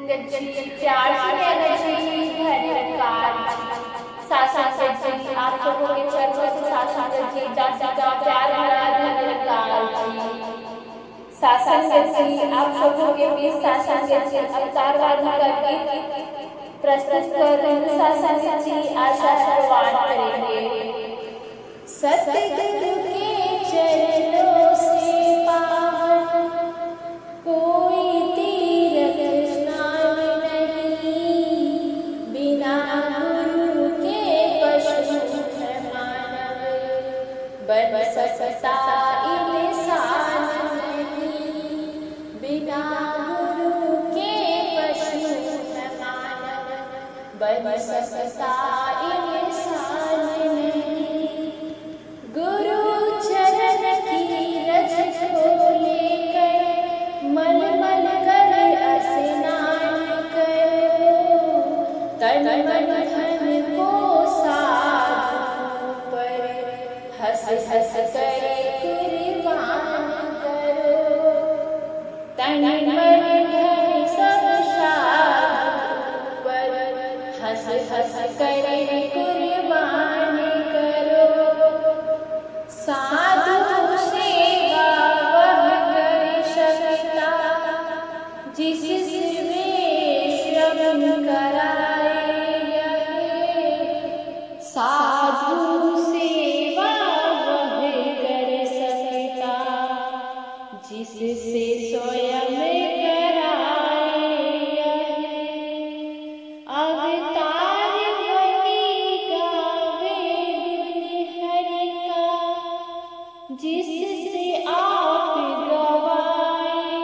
गच्ची प्यार से कहना जी धन्यवाद सासंगत जी आप सबों के चरणों से सासंगत जी दासी का प्यार भरा धन्यवाद जी सासंगत जी आप सबों के बीच सासंगत जी अवतारवादी का गीत प्रस्तुत कर सासंगत जी आशा प्रवान करेंगे। सतगुरु के चरणों से पावन कोई तीर्थ स्नान नहीं, बिना गुरु के पशु है मानव बन सकता इंसान नहीं, बिना गुरु के पशु है मानव बन सकता इंसान नहीं। गुरु चरण की रज को लेकर मल मल कर स्नान करो, तन मन धन को साधु पर हंस हंस कर कुर्बान करो, तन मन धन सब साधु पर हंस हंस कर कुर्बान करो। साधु सेवा वह कर सकता जिसमें श्रम कराए, साधु सेवा वह कर सकता जिससे स्वयं कराए। अवतार बनी गावे गुण हरि का, जिससे आप गवाए,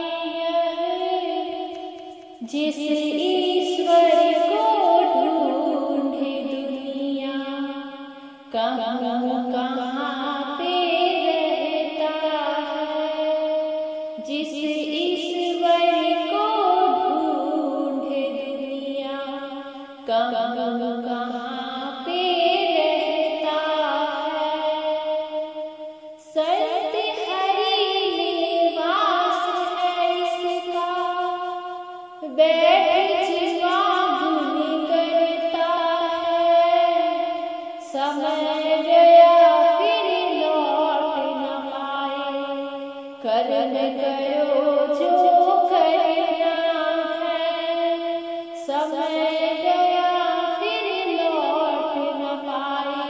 जिस ईश्वर को ढूंढे दुनिया कहाँ कहाँ पे रहता है, जिस ईश्वर को ढूंढे दुनिया कहाँ कहाँ पे रहता है। संत हरि निवास है इसका, बैठ जीवा गुण करता है, समय गया फिर लौट न पाए, कर्म करो जो करना है, समय गया फिर लौट न पाए,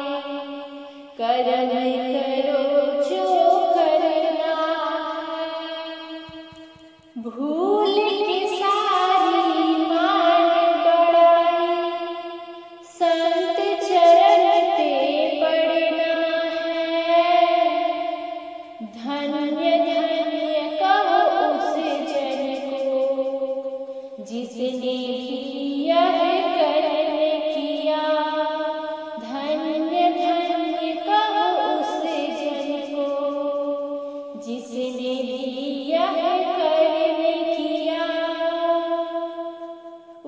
कर्म करो जो करना है। भूल की सारी मान बढ़ाई, संत चरण पे पड़ना है, धन्य धन्य कहो उस जन को जिसने भी यह कर्म किया, धन्य धन्य कहो उस जन को जिसने भी यह कर्म किया।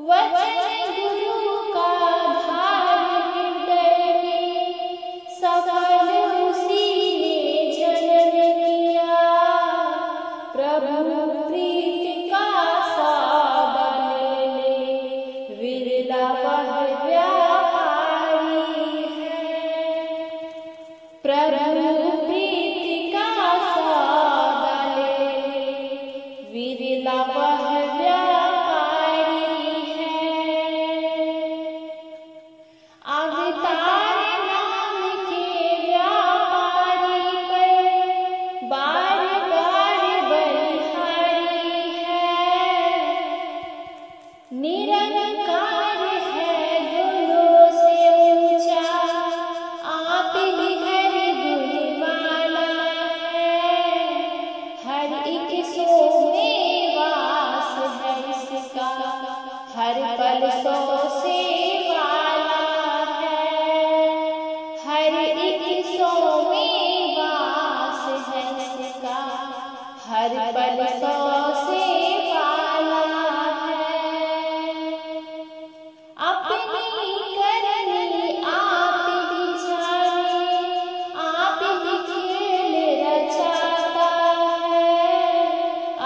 वचन गुरु का धार हृदय में, सफल उसी ने जन्म किया, प्रभु प्रीत का सौदा ले ले, विरला वह व्यापारी है, प्रभु प्रीत का सौदा ले ले, विरला वह व्यापारी है। अवतार नाम के व्यापारी पर बार बार बलिहारी है, निरंकार है गुणों से ऊंचा, आप ही हर गुणवाला है, हर एक सो में वास है इसका, हर पल सौ से वाला है, हर एक सौ में वास है इसका, हर पल सौ से वाला है। अपनी करनी आप ही जाने, आप ही खेल रचाता है,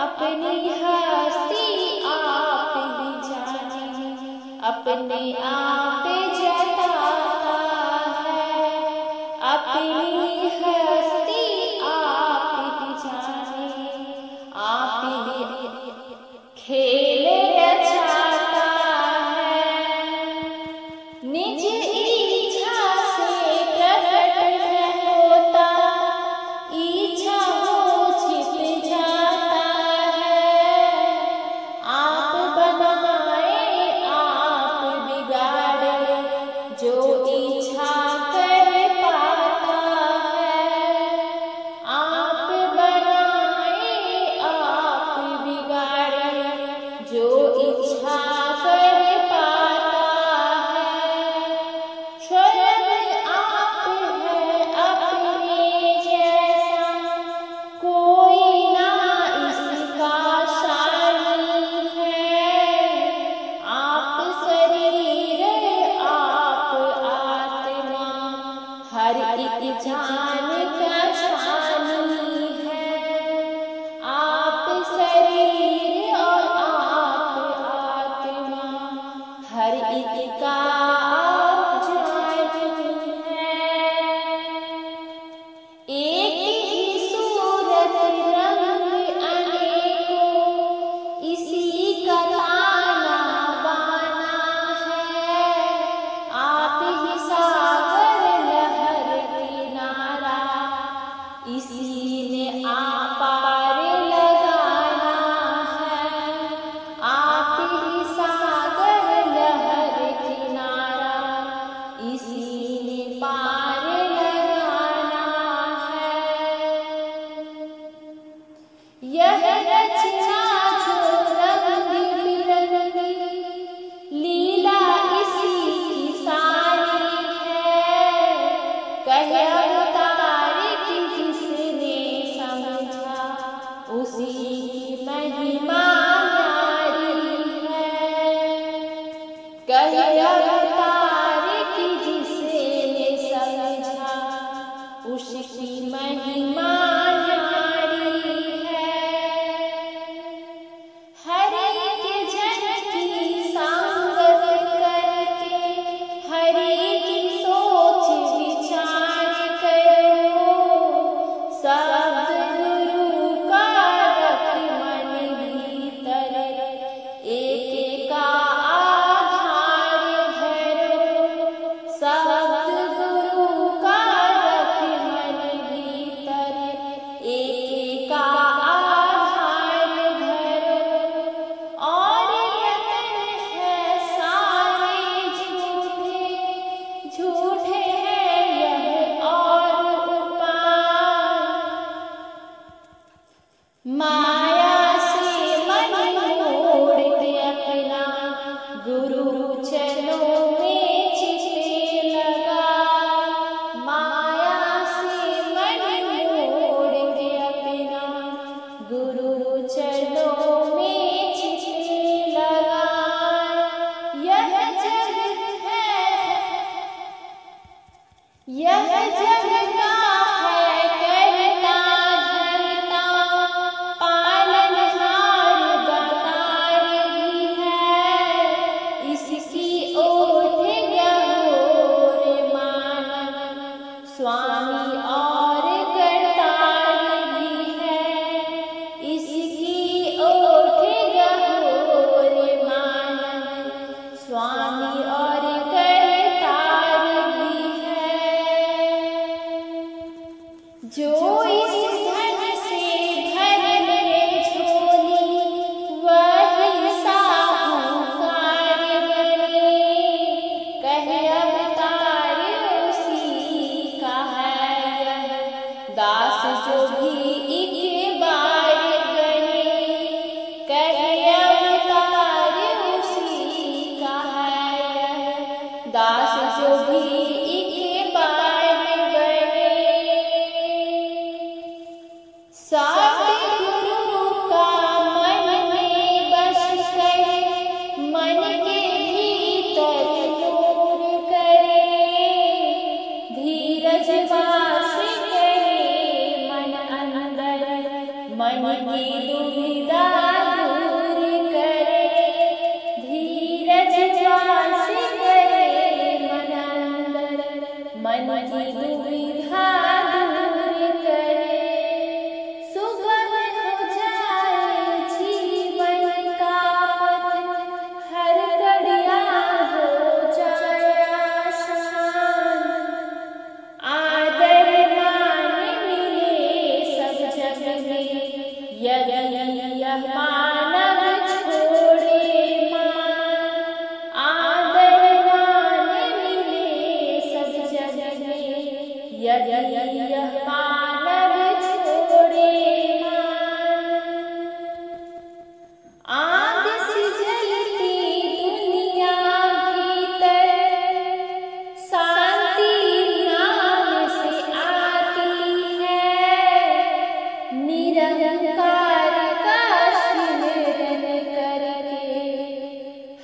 अपनी हस्ती आप ही जाने, अपने आप जताता है, अपनी हस्ती आप ही जाने, आप ही खेल रचाता है। निज इच्छा से प्रकट होता, इच्छा हो छिप जाता है। आप बनाए आप बिगाड़े, जो इच्छा कर पाता है। आप बनाए आप बिगाड़े, जो इच्छा कर पाता है। स्वयं आप है अपने जैसा, कोई ना इसका शानी है। आप शरीर आप आत्मा, हर एक जान का शानी है। आप शरीर और आप आत्मा, हर एक का आप जानी है। एक ही सूरत रंग अनेकों, इसी का ताना बाना है। आप ही सागर लहर किनारा, इसी ने पार लगाना है। आप ही सागर लहर किनारा, इसी ने पार लगाना है। यह रचना जो रंग बिरंगी, लीला इसी की सारी है। कहे अवतार की जिसने समझा, उसी की महिमा न्यारी है। कहे अवतार की जिसने समझा, उसकी महिमा न्यारी है। हर एक जन की सांगत करके, हर एक सोच विचार करो। सद्गुरु का रख मन भीतर, एक का आधार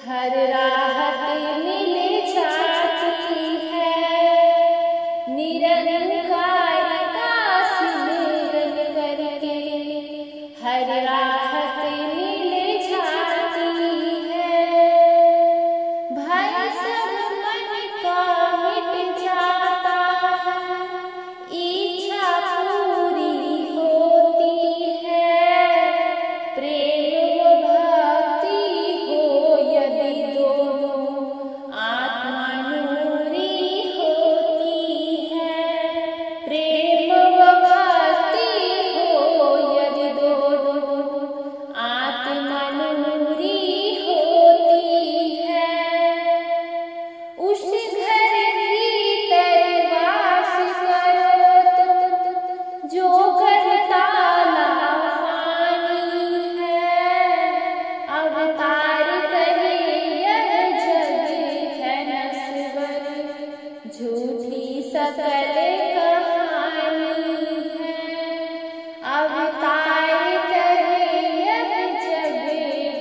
हर राहत मिल जाती है, निरंकार का सिमरन करके हर राहत मिल जाती है। भय सब मन का मिट जाता है, इच्छा पूरी होती है। प्रेम व भक्ति हो यदि दोनों, आत्मा नूरी होती है। प्रेम व भक्ति हो यदि दोनों, आत्मा नूरी होती है। उस घर भीतर वास करो तुम, जो घर ताला फानी है। अवतार कहे यह जग है नश्वर, झूठी सकल कहानी है। अवतार कहे यह जग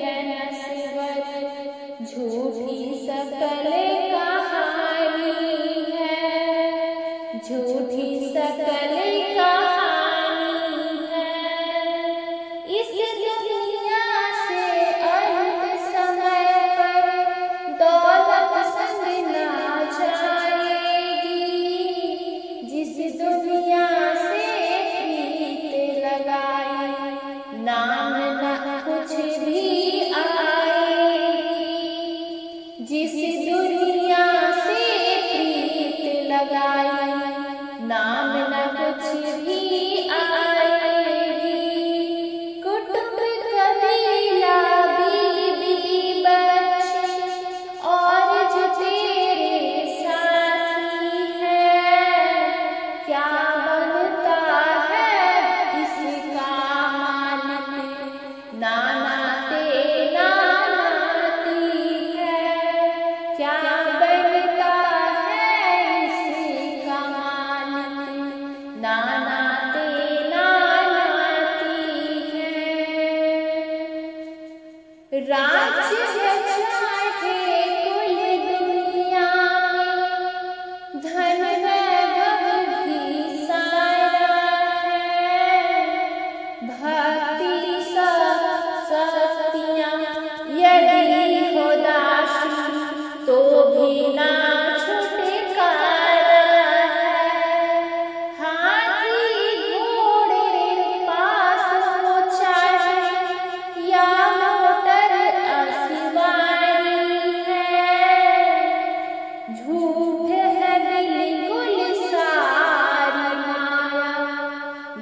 है नश्वर, झूठी सकल कहानी है। झूठी सकल कहानी है। इस दुनिया से अंत समय पर दौलत संग ना जाएगी। जिस दुनिया से प्रीत लगाई, नाम न कुछ भी आएगी। जिस दुनिया से प्रीत लगाई, नाम न कुछ भी आएगी। कुटुंब कबीला बीबी बच्चे और जो तेरे साथी है, क्या बनता है इसका मालिक, नाना तेरा नाती है। क्या बनता है इसका मालिक, नाना तेरा नाती है। राज्य चाहे कुल दुनिया में, धन वैभव भी सारा है। भक्ति शक्तियाँ यदि हो दासी, तो भी ना छुटकारा है। हाथी घोड़े पास हो चाहे, या मोटर असवारी है। झूठ है बिल्कुल सारी माया,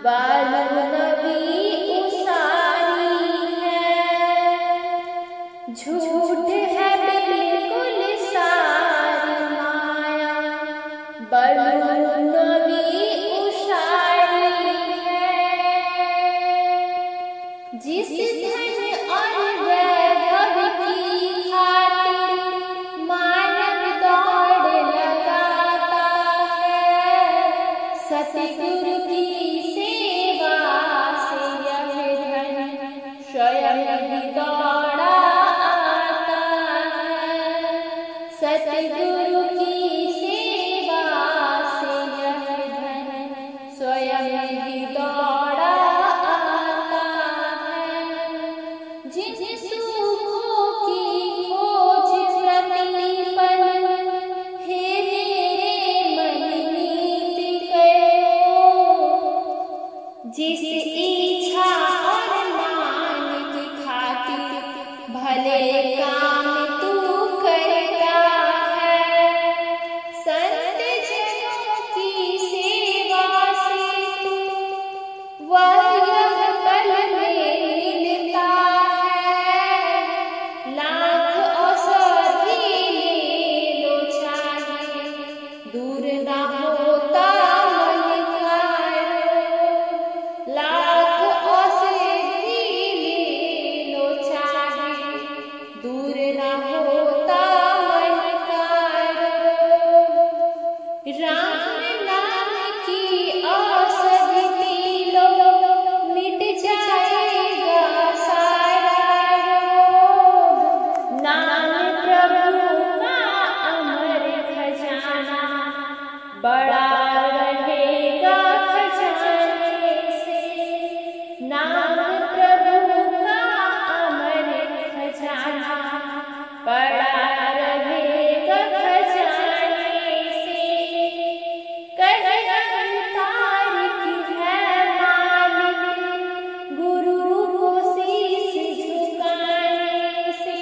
बालू नबी उसारी है। झूठ है बिल्कुल सारी माया, बालू नबी उसारी है। जिस धन और वैभव की खातिर मानव दौड़ लगाता है, सतगुरु की सेवा से यह धन स्वयं ही दौड़ा आता है। सतगुरु की सेवा से यह धन स्वयं ही दौड़ा आता है। जिन सुखों की खोज प्रतिपल, हे मेरे मन नीत करो। जिस इच्छा और मान की खातिर भले काम तू करता है, बड़ा रहेगा खजाने से, नाम प्रभु का अमर खजाना, बड़ा रहेगा खजाने से। कहीं अवतार की है मालिक, गुरु को शीश झुकाने से,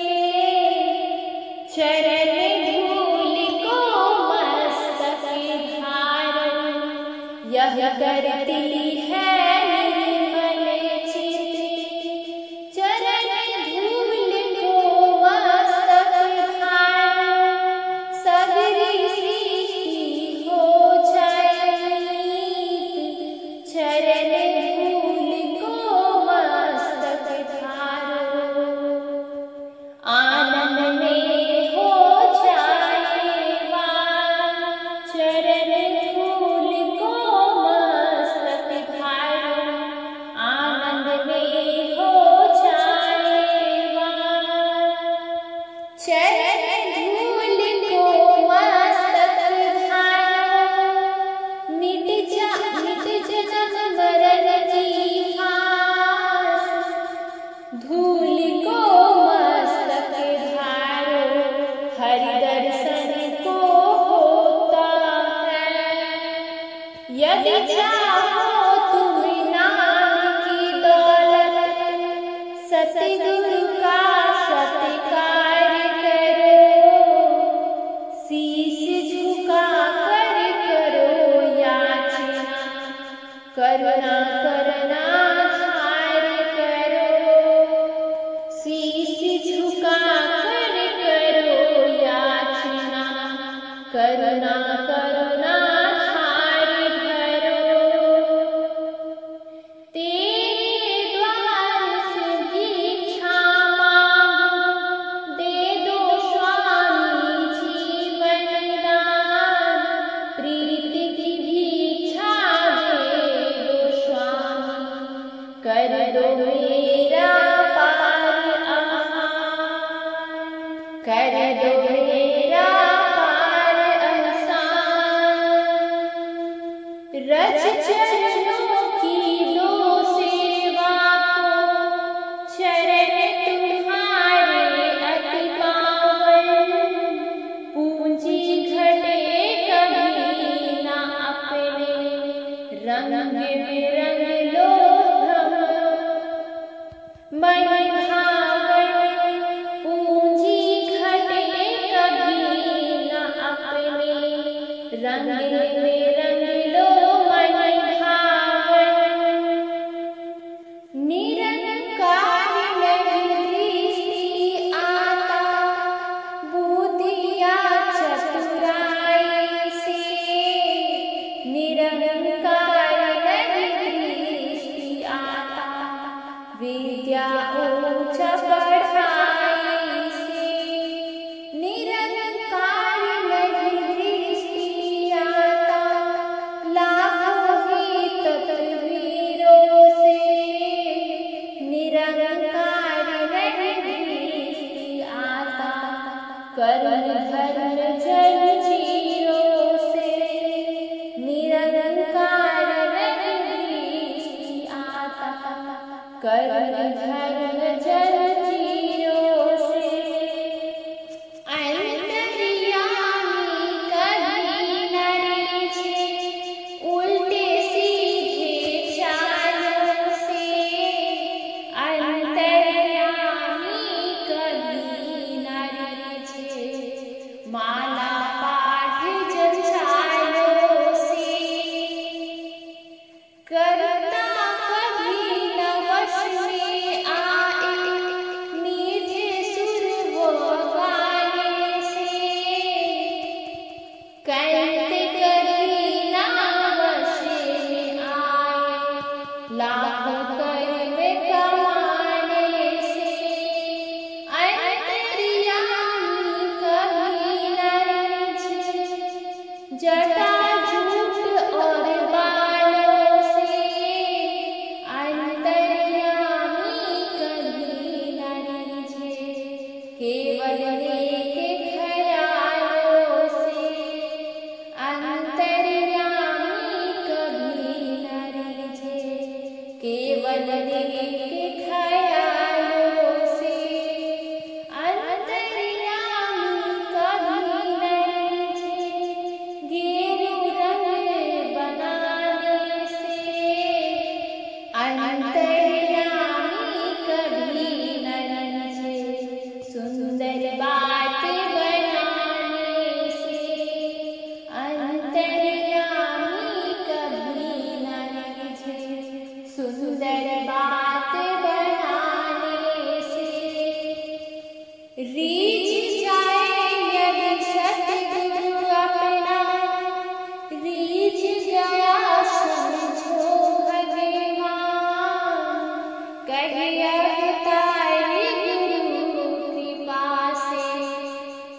चरण धूलि को मस्तक धारण, यह करती है निर्मल चित्त। चरण धूलि को मस्तक धारण, सगरी सृष्टि हो जाए नीत। चरण धूलि को मस्तक धारण, आनंद में हो जाएगा। चरण धूलि को मस्तक धारण, आनंद में हो जाएगा। चरण धूलि को मस्तक धारण, मिट जन्म मरण की फांस। धूलि को मस्तक धारण, हरि दर्शन को होता है। यदि चाहो तुम नाम की दौलत, सतगुरु का सत्कार करो। शीश झुका कर करो याचना, करुणा करना धार करो। शीश झुका कर करो याचना, करुणा करना धार करो। तेरे द्वार से भिक्षा मांगो, दे दो स्वामी जीवन दान। प्रीति की भिक्षा दे दो स्वामी, कर दो मेरा पार आसान। कर दो मेरा पार आसान। रज चरणों की लो सेवा को, चरण तुम्हारे अति पावन। पूंजी घटे कभी ना अपने, रंग बिरंग लो मन भावन। पूंजी घटे कभी न अपने, रंग में रंग लो मन भावन। निरंकार नहीं दृष्टि आता, बुद्धिया चतुराई से। निरंकार नहीं दृष्टि आता, विद्या ऊंच बढ़ाई से। निरंकार नहीं दृष्टि आता, लाखों ही तत्वीरों से। निरंकार नहीं दृष्टि आता, कर्म धर्म जंजीरों से। निरंकार नहीं दृष्टि आता, कर्म धर्म जंजीरों से। अंतर्यामी कभी न रिझे, उल्टे सीधे चालों से। अंतर्यामी कभी न रिझे,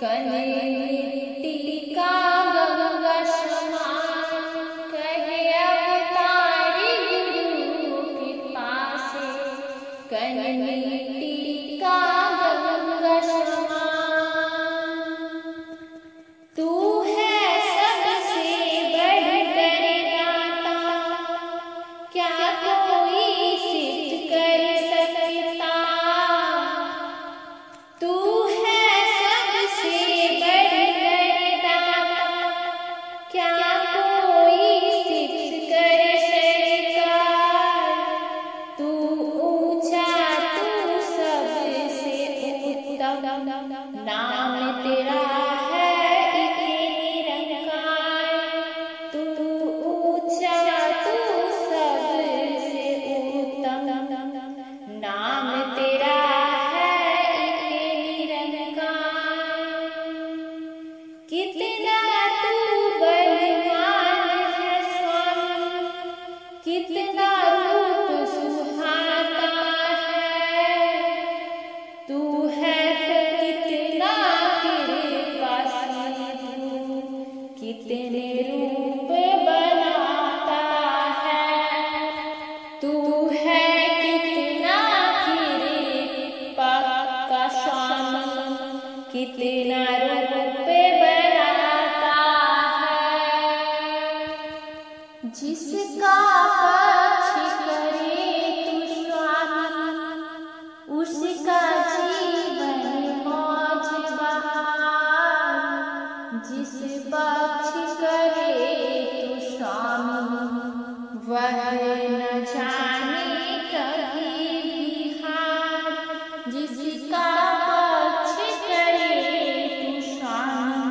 कन मिट्टी का गंगा समान, कहे अवतारी गुरु कृपा से। कन मिट्टी का गंगा समान, तू है सबसे बढ़कर दाता, क्या कोई सिद्ध कर सकता। तू है सबसे बढ़कर दाता, क्या कोई सिद्ध कर सकता। तू ऊंचा, तू सबसे उत्तम, नाम तेरा है निरंकार। तू ऊंचा, तू सबसे उत्तम, नाम तेरा कितना तू बलवान है स्वामी, कितना रूप सुहाता है। तू है कितना कृपाशील, कितने रूप बनाता है। तू है कितना कृपा का स्वामी, कितना रूप बनाता है। जिसका पक्ष करे तू स्वामी, उसका जीवन मौज बहार। जिस पक्ष करे तू स्वामी, वह न जाने कभी भी हार। जिसका पक्ष करे तू स्वामी,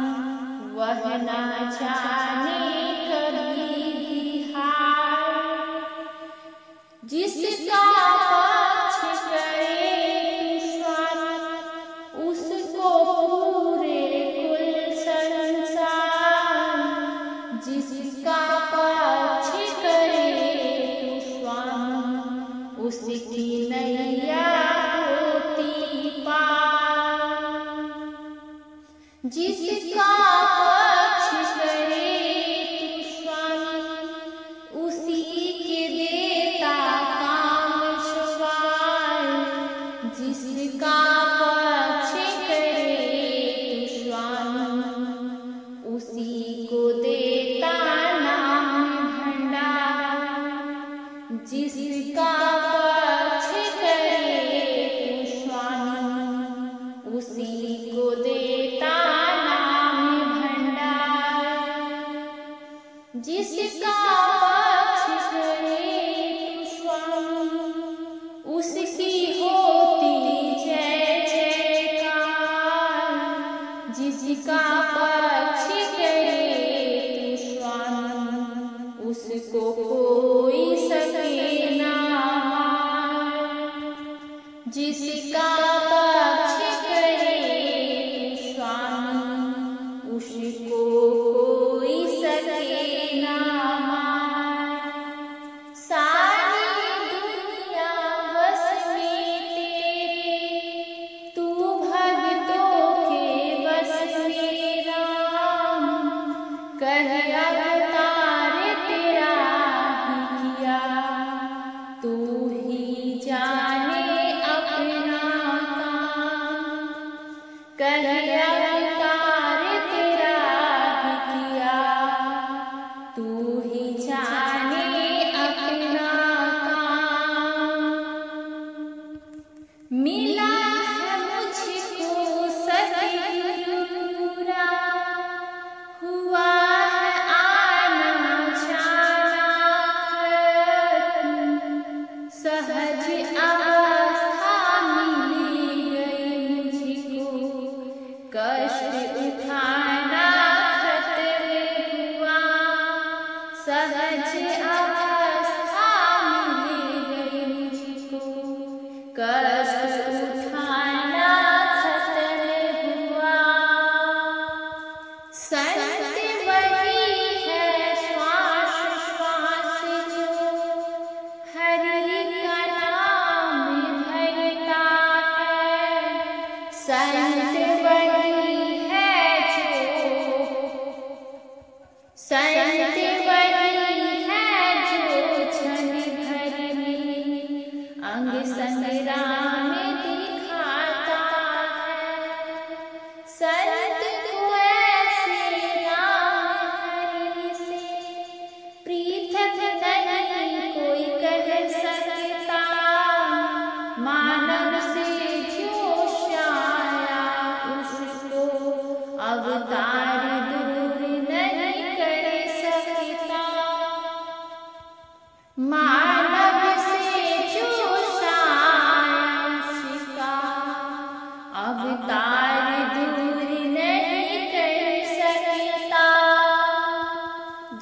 वह न जाने कभी भी हार। जिसका पक्ष करे तू स्वामी, उसको पूरे कुल संसार। जिसका पक्ष करे तू स्वामी, उसकी नैया होती पार। जिसका पक्ष करे तू स्वामी, उसी के देता काम सवार। जिसका पक्ष करे तू स्वामी, उसी को देता नाम भंडार। जिसका पक्ष करे तू स्वामी, उसी को देता नाम भंडार। जिसका पक्ष करे तू स्वामी, उसकी होती जय जयकार। जिसका पक्ष करे तू स्वामी, उसको कोई सके ना मार। जिसका पक्ष करे तू स्वामी, उसको कोई सके ना मार। सारी दुनिया बस में तेरे, तू भक्तों के बस में राम। कह अवतार तेरा ही किया, तू ही जाने अपना काम। कह अवतार तेरा ही किया, तू ही जाने अपना काम। मिला है मुझको सतगुरु पूरा, हुआ है आना जाना खत्म। सहज अवस्था मिल गई मुझको, कष्ट उठाना खत्म हुआ। सहज अवस्था मिल गई मुझको, कष्ट उठाना खत्म हुआ। संत वही है श्वास श्वास जो, हरि का नाम भरता है। संत वही है संत वही है जो क्षण भर में अंग संग्राम दिखाता है। संत को ऐसे राम हरि से पृथक नहीं कोई कह सकता। मानव से जो शाया उसको अवतार दूर नहीं कर सकता। मानव से जो शाया उसका अवतार दूर नहीं कर सकता।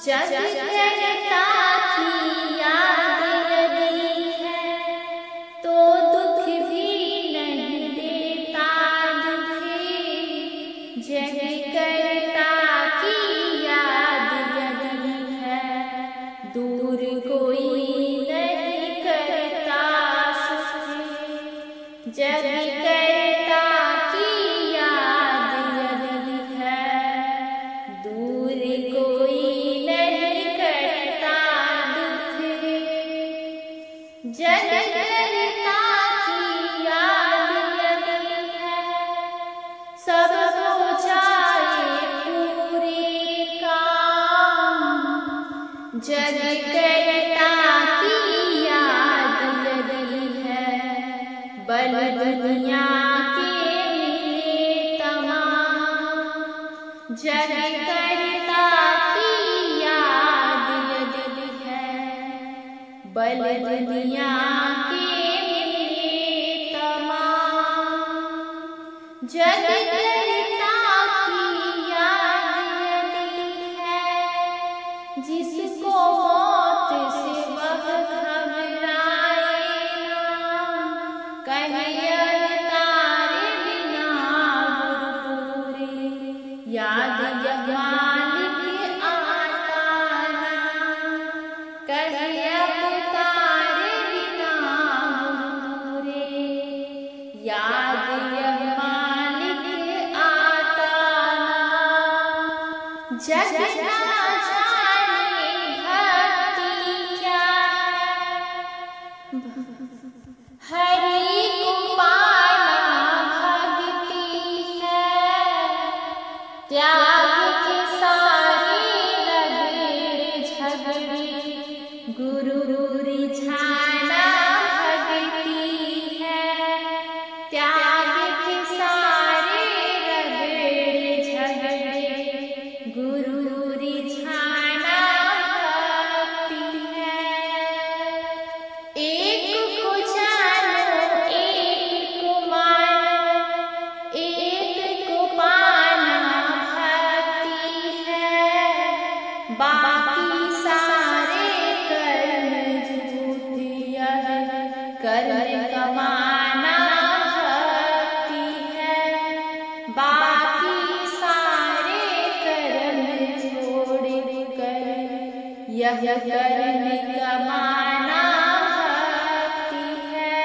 जग करता की याद यदि है तो दुख भी नहीं देता दुखी। जग करता की याद यदि है दूर कोई नहीं करता सुखी। जग करता की याद यदि है दूर कोई नहीं करता दुखी। जग करता की याद यदि है सब हो जाए पूरे काम। जग करता की याद यदि है बल दुनिया के मिले तमाम। जग करता की याद यदि है बल दुनिया के मिले तमाम। जग करता की याद यदि है जिसको मौत से वह घबराए ना। कहे अवतारे बिना गुरु पूरे याद यह मालिक आता ना। कहे अवतारे बिना गुरु पूरे याद यह मालिक आता ना। जग ना जाने भक्ति क्या हरि को पाना भक्ति है। त्याग के सारे रगड़े झगड़े गुरु रिझाना भक्ति है। त्याग के सारे रगड़े झगड़े गुरु रिझाना भक्ति है। एक को जानो एक को मानो एक को पाना भक्ति है। बाकी सारे कर्म झूठ यह कर्म कमाना भक्ति है। बाकी सारे कर्म छोड़ कर यह कर्म कमाना भक्ति है।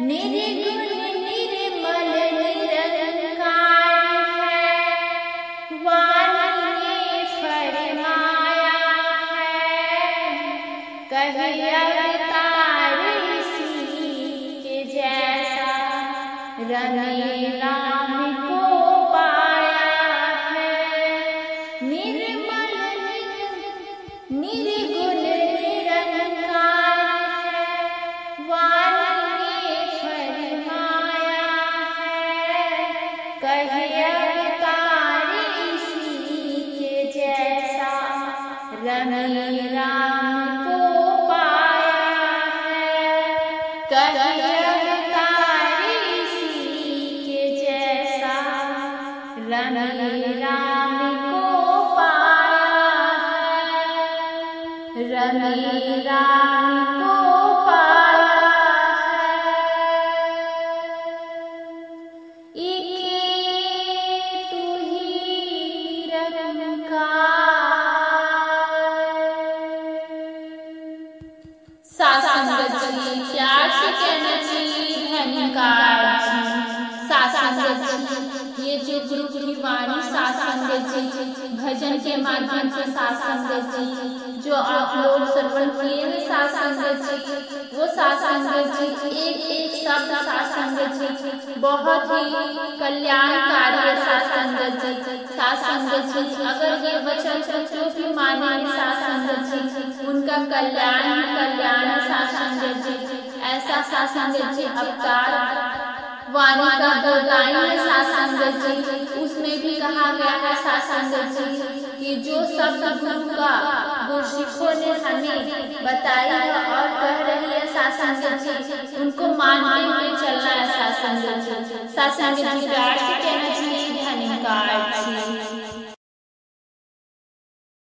निर्गुण निर्मल निरंकार है वाणी ने फरमाया है। कहे अवतार इसी के जैसा रमे राम को पाया है। निर्मल निर्गुण निरंकार है वाणी ने फरमाया है। कहे अवतार इसी के जैसा रमे राम को पाया है। कहे अवतार इसी के जैसा रमे राम को पाया है। रमे राम को पाया है। एक तू ही निरंकार। सासंगत जी प्यार से कहना चाहिए धन्यकार। सासंगत जी ये जो गुरु की वाणी साथ संगत जी, भजन के माध्यम से साथ संगत जी, जो आप लोग श्रवण किए हैं साथ संगत जी, वो साथ संगत जी एक एक शब्द साथ संगत जी बहुत ही कल्याणकारी है साथ संगत जी। साथ संगत जी अगर ये वचन जो भी मानेंगे साथ संगत जी उनका कल्याण है साथ संगत जी। ऐसा साथ संगत जी अवतार वाणी का जो लाइन है साथ संगत जी, उसमें भी कहा गया है साथ संगत जी कि जो शब्द गुरु सिखों ने हमें बताई है और कह रही है साथ संगत जी, उनको मानते हुए चलना है साथ संगत जी। साथ संगत जी प्यार से कहना चाहिए धन्यवाद जी।